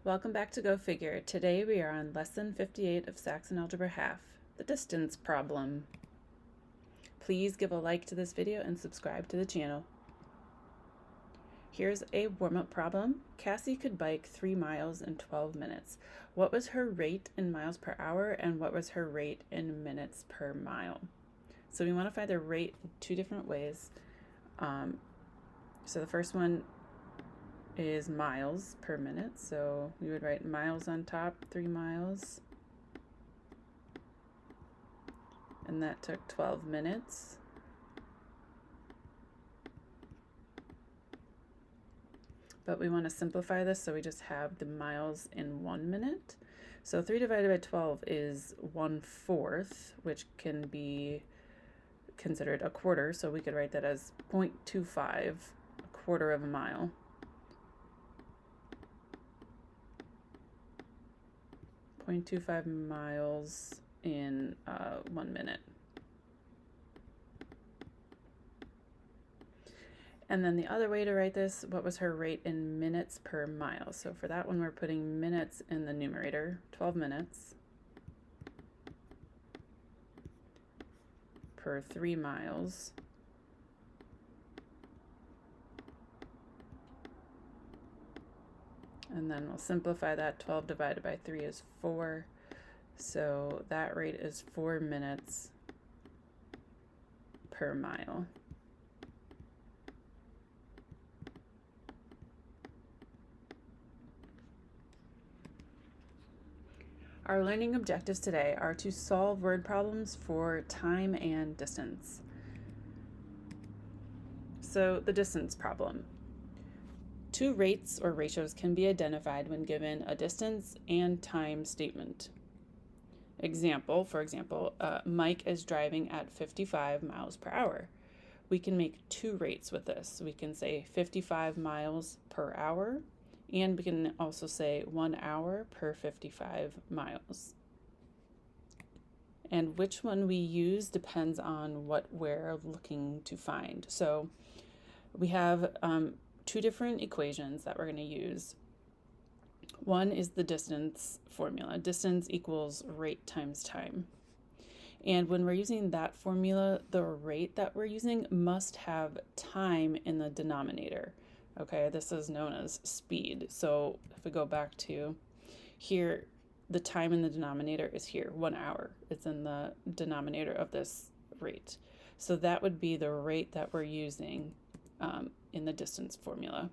Welcome back to Go Figure. Today we are on lesson 58 of Saxon Algebra Half, the distance problem. Please give a like to this video and subscribe to the channel. Here's a warm-up problem. Cassie could bike 3 miles in 12 minutes. What was her rate in miles per hour and what was her rate in minutes per mile? So we want to find the rate in two different ways. So the first one is miles per minute. So we would write miles on top, 3 miles. And that took 12 minutes. But we want to simplify this, so we just have the miles in 1 minute. So 3 divided by 12 is 1/4, which can be considered a quarter. So we could write that as 0.25, a quarter of a mile. .25 miles in 1 minute. And then the other way to write this, what was her rate in minutes per mile? So for that one, we're putting minutes in the numerator, 12 minutes per 3 miles. And then we'll simplify that. 12 divided by 3 is 4. So that rate is 4 minutes per mile. Our learning objectives today are to solve word problems for time and distance. So the distance problem. 2 rates or ratios can be identified when given a distance and time statement. For example, Mike is driving at 55 miles per hour. We can make 2 rates with this. We can say 55 miles per hour, and we can also say 1 hour per 55 miles. And which one we use depends on what we're looking to find. So we have 2 different equations that we're going to use. One is the distance formula. Distance equals rate times time. And when we're using that formula, the rate that we're using must have time in the denominator. Okay, this is known as speed. So if we go back to here, the time in the denominator is here, 1 hour. It's in the denominator of this rate. So that would be the rate that we're using in the distance formula.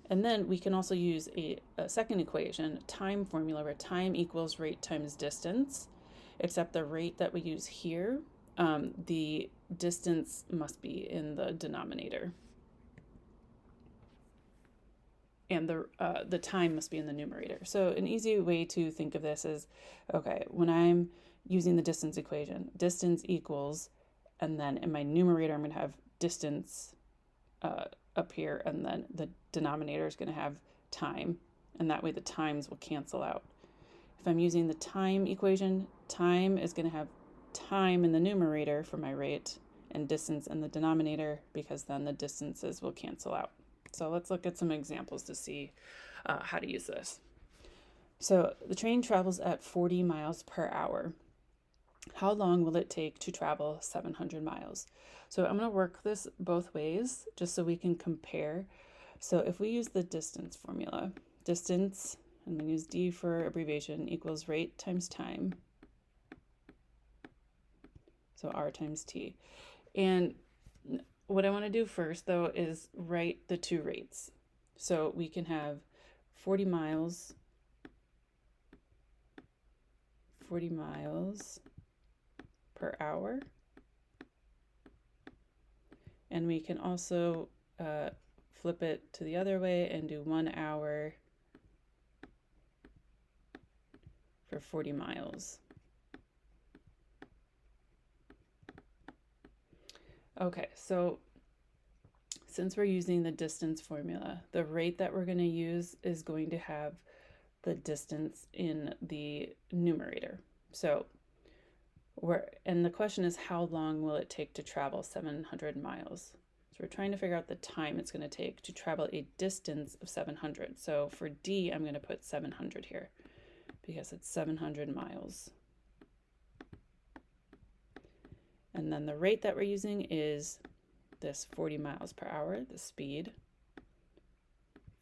And then we can also use a second equation, time formula, where time equals rate times distance, except the rate that we use here, the distance must be in the denominator. And the time must be in the numerator. So an easy way to think of this is, okay, when I'm using the distance equation, distance equals, and then in my numerator, I'm going to have distance up here, and then the denominator is going to have time, and that way the times will cancel out. If I'm using the time equation, time is going to have time in the numerator for my rate and distance in the denominator, because then the distances will cancel out. So let's look at some examples to see how to use this. So the train travels at 40 miles per hour. How long will it take to travel 700 miles? So I'm going to work this both ways just so we can compare. So if we use the distance formula, distance, I'm going to use D for abbreviation, equals rate times time. So R times T. And what I want to do first, though, is write the 2 rates. So we can have 40 miles per hour. And we can also flip it to the other way and do 1 hour for 40 miles. Okay, so since we're using the distance formula, the rate that we're going to use is going to have the distance in the numerator. So and the question is, how long will it take to travel 700 miles? So we're trying to figure out the time it's going to take to travel a distance of 700. So for D, I'm going to put 700 here because it's 700 miles. And then the rate that we're using is this 40 miles per hour, the speed.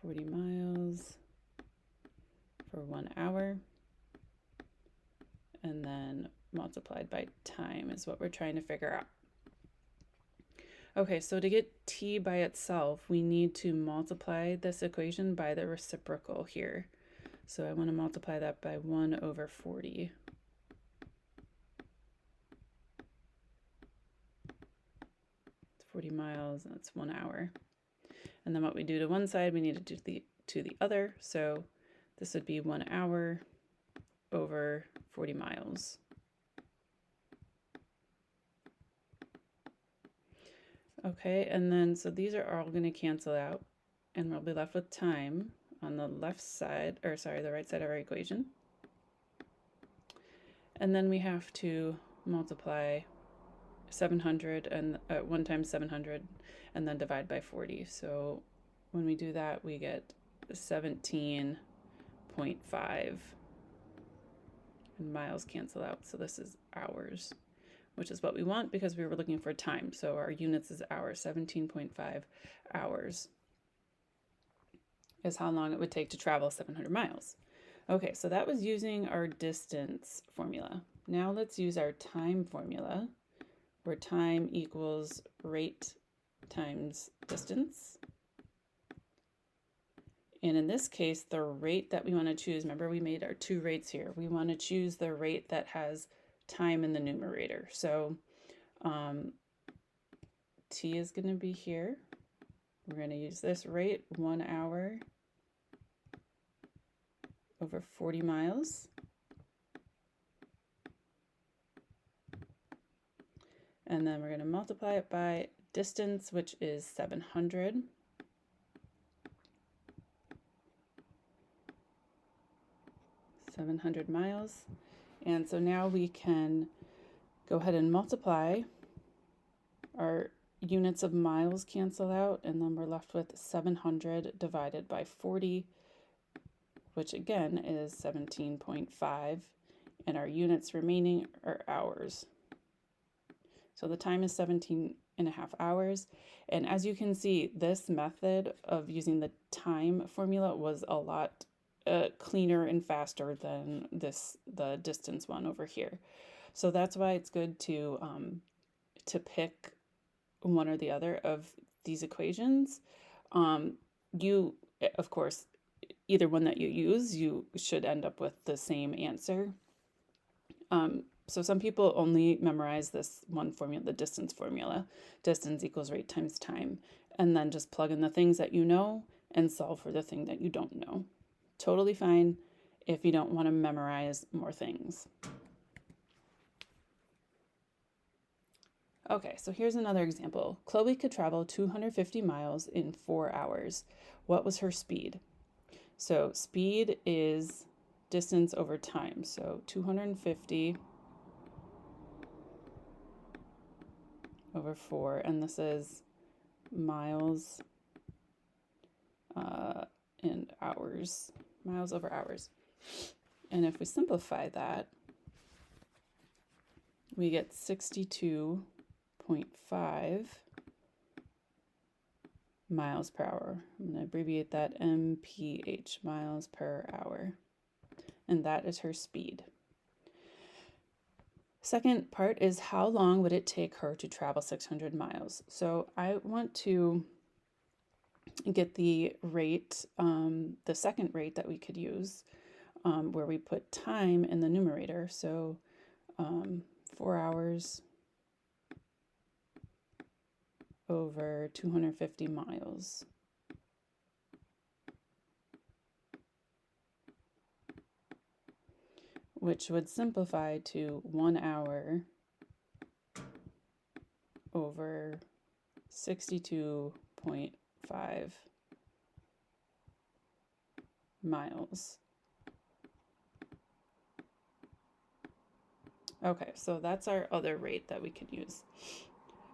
40 miles for 1 hour. And then multiplied by time is what we're trying to figure out. Okay, so to get t by itself, we need to multiply this equation by the reciprocal here. So I want to multiply that by 1 over 40. It's 40 miles, that's 1 hour. And then what we do to one side, we need to do to the other. So this would be 1 hour over 40 miles. Okay, and then so these are all going to cancel out, and we'll be left with time on the left side, or sorry, the right side of our equation. And then we have to multiply 700 and 1 times 700 and then divide by 40. So when we do that, we get 17.5, and miles cancel out. So this is hours, which is what we want because we were looking for time. So our units is hours. 17.5 hours is how long it would take to travel 700 miles. Okay, so that was using our distance formula. Now let's use our time formula, where time equals rate times distance. And in this case, the rate that we want to choose, remember we made our 2 rates here. We want to choose the rate that has time in the numerator. So t is going to be here. We're going to use this rate, 1 hour over 40 miles. And then we're going to multiply it by distance, which is 700. Miles. And so now we can go ahead and multiply. Our units of miles cancel out, and then we're left with 700 divided by 40, which again is 17.5, and our units remaining are hours. So the time is 17.5 hours. And as you can see, this method of using the time formula was a lot cleaner and faster than the distance one over here. So that's why it's good to pick one or the other of these equations. You, of course, either one that you use, you should end up with the same answer. So some people only memorize this one formula, the distance formula, distance equals rate times time, and then just plug in the things that you know and solve for the thing that you don't know. Totally fine if you don't want to memorize more things. Okay, so here's another example. Chloe could travel 250 miles in 4 hours. What was her speed? So speed is distance over time. So 250 over 4, and this is miles in hours. Miles over hours. And if we simplify that, we get 62.5 miles per hour. I'm going to abbreviate that mph, miles per hour. And that is her speed. Second part is how long would it take her to travel 600 miles? So I want to get the rate, the second rate that we could use, where we put time in the numerator. So 4 hours over 250 miles. Which would simplify to 1 hour over 62.5 miles. Okay, so that's our other rate that we can use.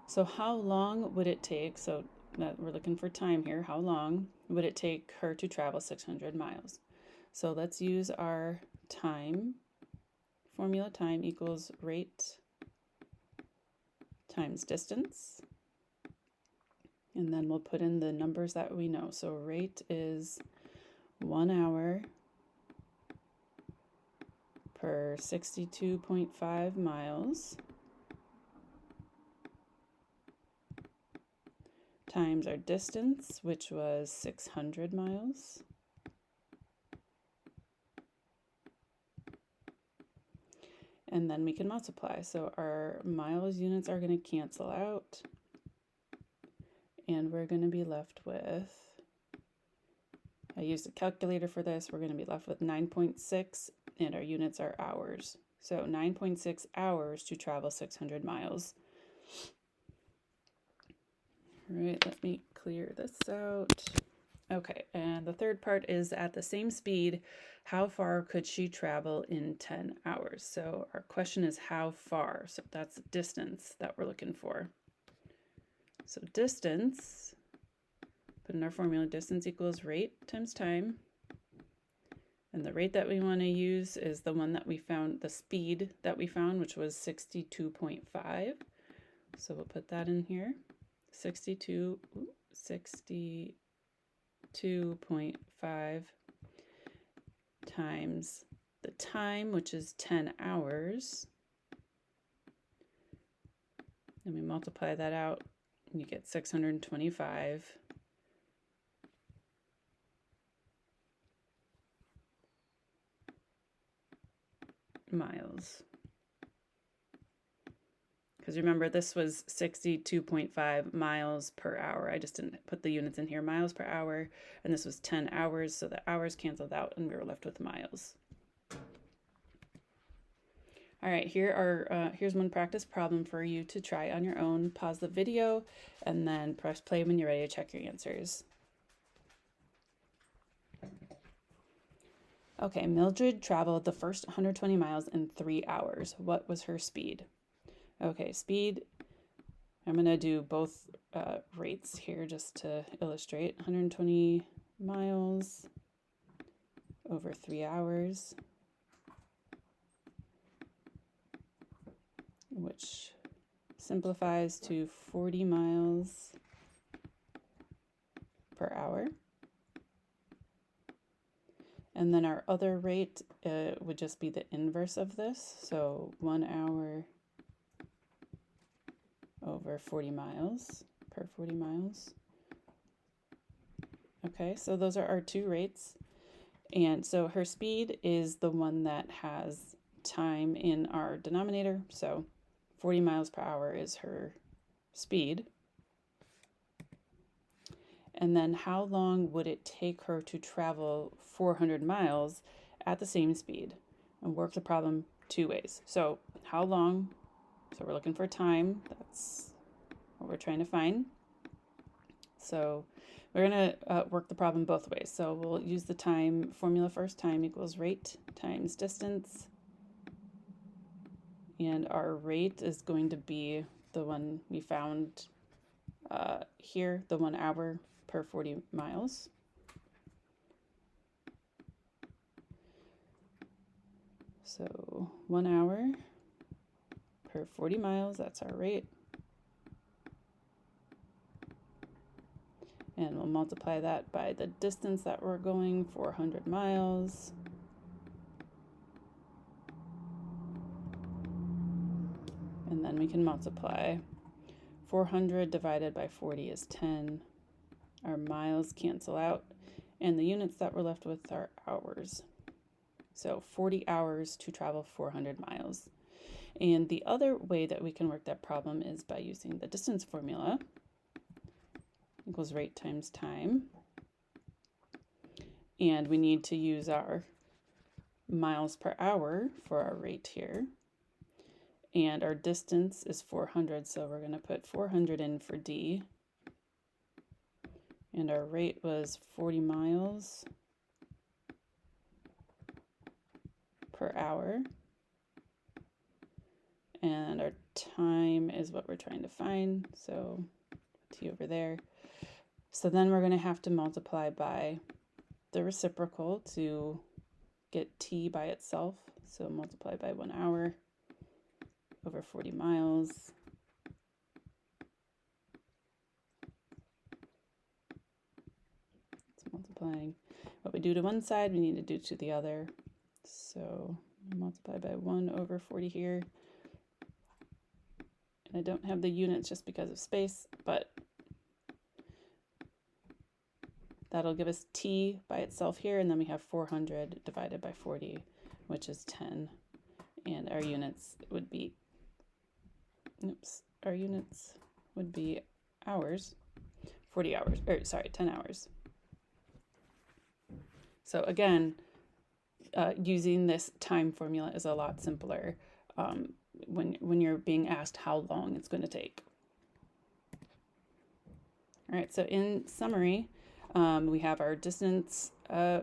So how long would it take? So that we're looking for time here. How long would it take her to travel 600 miles? So let's use our time formula. Time equals rate times distance. And then we'll put in the numbers that we know. So rate is 1 hour per 62.5 miles times our distance, which was 600 miles. And then we can multiply. So our miles units are going to cancel out. And we're going to be left with, I used a calculator for this, we're going to be left with 9.6, and our units are hours. So 9.6 hours to travel 600 miles. All right, let me clear this out. Okay, and the third part is at the same speed, how far could she travel in 10 hours? So our question is how far? So that's the distance that we're looking for. So distance, put in our formula, distance equals rate times time. And the rate that we want to use is the one that we found, the speed that we found, which was 62.5. So we'll put that in here. 62.5 times the time, which is 10 hours. And we multiply that out, and you get 625 miles. Because remember, this was 62.5 miles per hour. I just didn't put the units in here, miles per hour, and this was 10 hours, so the hours canceled out and we were left with miles. All right, here's one practice problem for you to try on your own. Pause the video and then press play when you're ready to check your answers. Okay, Mildred traveled the first 120 miles in 3 hours. What was her speed? Okay, speed, I'm going to do both rates here just to illustrate. 120 miles over 3 hours, which simplifies to 40 miles per hour. And then our other rate would just be the inverse of this. So 1 hour over 40 miles per 40 miles. Okay, so those are our two rates. And so her speed is the one that has time in our denominator. So 40 miles per hour is her speed. And then how long would it take her to travel 400 miles at the same speed? And work the problem two ways. So how long? So we're looking for time. That's what we're trying to find. So we're going to work the problem both ways. So we'll use the time formula first. Time equals rate times distance. And our rate is going to be the one we found here, the 1 hour per 40 miles. So 1 hour per 40 miles, that's our rate. And we'll multiply that by the distance that we're going, 400 miles. And then we can multiply. 400 divided by 40 is 10. Our miles cancel out. And the units that we're left with are hours. So 40 hours to travel 400 miles. And the other way that we can work that problem is by using the distance formula. Equals rate times time. And we need to use our miles per hour for our rate here. And our distance is 400, so we're going to put 400 in for D. And our rate was 40 miles per hour. And our time is what we're trying to find, so T over there. So then we're going to have to multiply by the reciprocal to get t by itself. So multiply by 1 hour over 40 miles. It's multiplying. What we do to one side, we need to do to the other. So multiply by 1 over 40 here. And I don't have the units just because of space, but that'll give us t by itself here, and then we have 400 divided by 40, which is 10. And our units would be, hours, 40 hours, or sorry, 10 hours. So again, using this time formula is a lot simpler when you're being asked how long it's going to take. All right, so in summary, we have our distance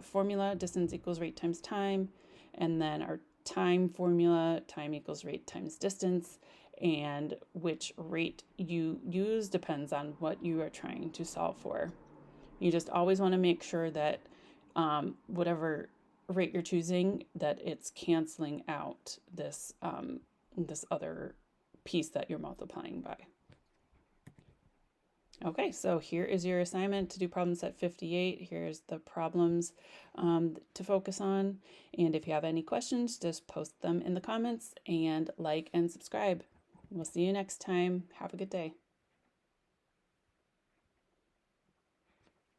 formula, distance equals rate times time, and then our time formula, time equals rate times distance, and which rate you use depends on what you are trying to solve for. You just always want to make sure that whatever rate you're choosing, that it's canceling out this, this other piece that you're multiplying by. Okay, so here is your assignment to do problem set 58. Here's the problems to focus on. And if you have any questions, just post them in the comments and like and subscribe. We'll see you next time. Have a good day.